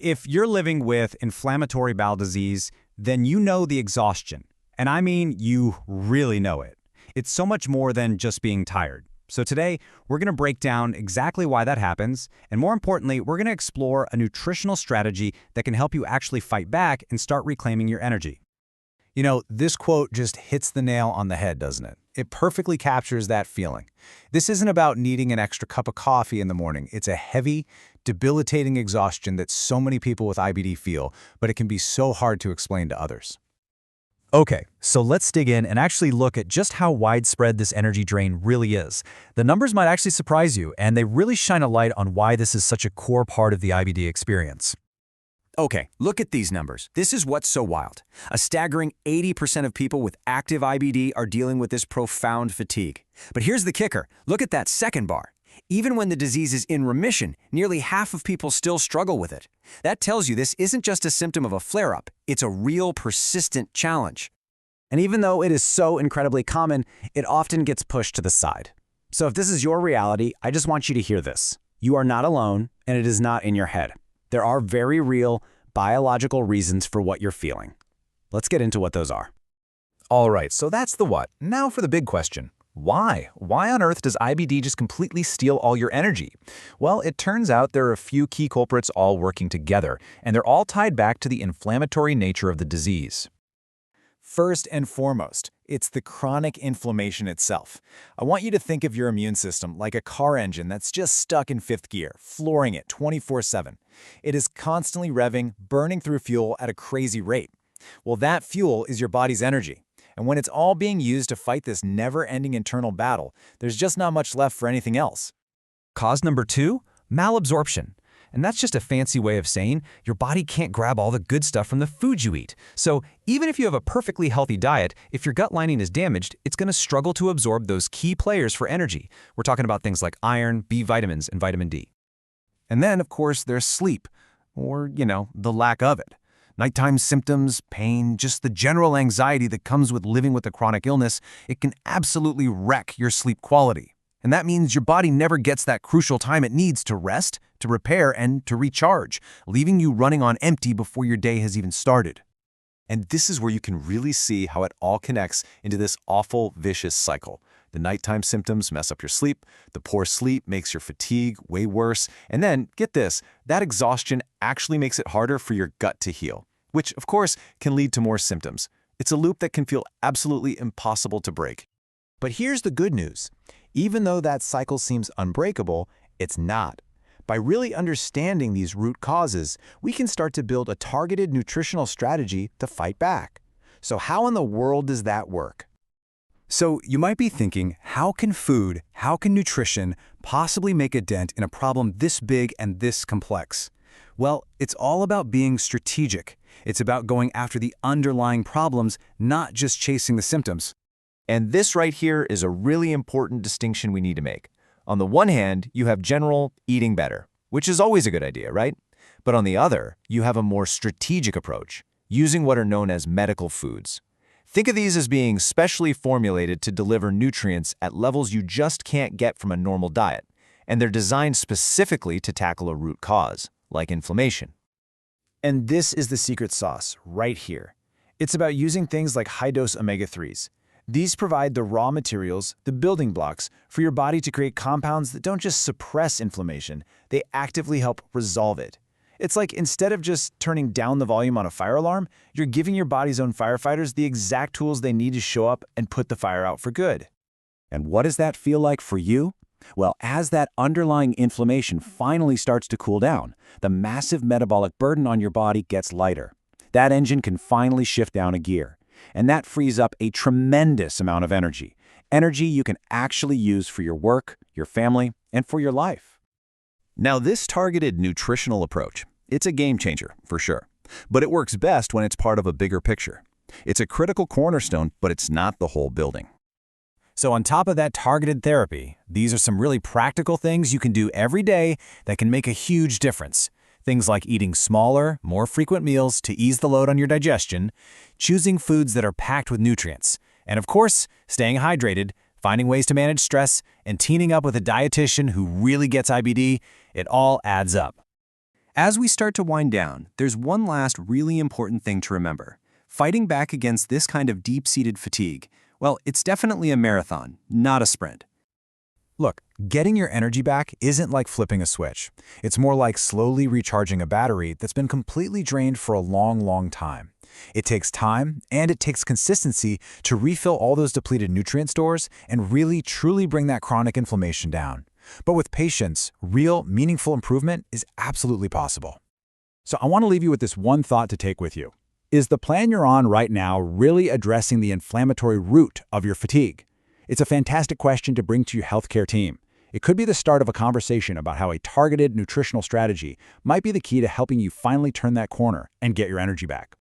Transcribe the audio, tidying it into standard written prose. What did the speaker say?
If you're living with inflammatory bowel disease, then you know the exhaustion. And I mean, you really know it. It's so much more than just being tired. So today, we're going to break down exactly why that happens, and more importantly, we're going to explore a nutritional strategy that can help you actually fight back and start reclaiming your energy. You know, this quote just hits the nail on the head, doesn't it? It perfectly captures that feeling. This isn't about needing an extra cup of coffee in the morning. It's a heavy, debilitating exhaustion that so many people with IBD feel, but it can be so hard to explain to others. Okay, so let's dig in and actually look at just how widespread this energy drain really is. The numbers might actually surprise you, and they really shine a light on why this is such a core part of the IBD experience. Okay, look at these numbers. This is what's so wild. A staggering 80% of people with active IBD are dealing with this profound fatigue. But here's the kicker. Look at that second bar. Even when the disease is in remission, nearly half of people still struggle with it. That tells you this isn't just a symptom of a flare-up, it's a real persistent challenge. And even though it is so incredibly common, it often gets pushed to the side. So if this is your reality, I just want you to hear this. You are not alone, and it is not in your head. There are very real biological reasons for what you're feeling. Let's get into what those are. All right, so that's the what. Now for the big question. Why? Why on earth does IBD just completely steal all your energy? Well, it turns out there are a few key culprits all working together, and they're all tied back to the inflammatory nature of the disease. First and foremost, it's the chronic inflammation itself. I want you to think of your immune system like a car engine that's just stuck in fifth gear, flooring it 24/7. It is constantly revving, burning through fuel at a crazy rate. Well, that fuel is your body's energy. And when it's all being used to fight this never-ending internal battle, there's just not much left for anything else. Cause number 2, malabsorption. And that's just a fancy way of saying your body can't grab all the good stuff from the food you eat. So even if you have a perfectly healthy diet, if your gut lining is damaged, it's going to struggle to absorb those key players for energy. We're talking about things like iron, B vitamins, and vitamin D. And then, of course, there's sleep, or, the lack of it. Nighttime symptoms, pain, just the general anxiety that comes with living with a chronic illness, it can absolutely wreck your sleep quality. And that means your body never gets that crucial time it needs to rest, to repair, and to recharge, leaving you running on empty before your day has even started. And this is where you can really see how it all connects into this awful, vicious cycle. The nighttime symptoms mess up your sleep, the poor sleep makes your fatigue way worse, and then, get this, that exhaustion actually makes it harder for your gut to heal, which, of course, can lead to more symptoms. It's a loop that can feel absolutely impossible to break. But here's the good news. Even though that cycle seems unbreakable, it's not. By really understanding these root causes, we can start to build a targeted nutritional strategy to fight back. So how in the world does that work? So you might be thinking, how can nutrition possibly make a dent in a problem this big and this complex? Well, it's all about being strategic. It's about going after the underlying problems, not just chasing the symptoms. And this right here is a really important distinction we need to make. On the one hand, you have general eating better, which is always a good idea, right? But on the other, you have a more strategic approach, using what are known as medical foods. Think of these as being specially formulated to deliver nutrients at levels you just can't get from a normal diet, and they're designed specifically to tackle a root cause, like inflammation. And this is the secret sauce right here. It's about using things like high-dose omega-3s. These provide the raw materials, the building blocks, for your body to create compounds that don't just suppress inflammation, they actively help resolve it. It's like instead of just turning down the volume on a fire alarm, you're giving your body's own firefighters the exact tools they need to show up and put the fire out for good. And what does that feel like for you? Well, as that underlying inflammation finally starts to cool down, the massive metabolic burden on your body gets lighter. That engine can finally shift down a gear. And that frees up a tremendous amount of energy. Energy you can actually use for your work, your family, and for your life. Now, this targeted nutritional approach, it's a game changer, for sure. But it works best when it's part of a bigger picture. It's a critical cornerstone, but it's not the whole building. So on top of that targeted therapy, these are some really practical things you can do every day that can make a huge difference. Things like eating smaller, more frequent meals to ease the load on your digestion, choosing foods that are packed with nutrients, and of course, staying hydrated, finding ways to manage stress, and teaming up with a dietitian who really gets IBD, it all adds up. As we start to wind down, there's one last really important thing to remember. Fighting back against this kind of deep-seated fatigue, well, it's definitely a marathon, not a sprint. Look, getting your energy back isn't like flipping a switch. It's more like slowly recharging a battery that's been completely drained for a long, long time. It takes time and it takes consistency to refill all those depleted nutrient stores and really, truly bring that chronic inflammation down. But with patience, real, meaningful improvement is absolutely possible. So I want to leave you with this one thought to take with you. Is the plan you're on right now really addressing the inflammatory root of your fatigue? It's a fantastic question to bring to your healthcare team. It could be the start of a conversation about how a targeted nutritional strategy might be the key to helping you finally turn that corner and get your energy back.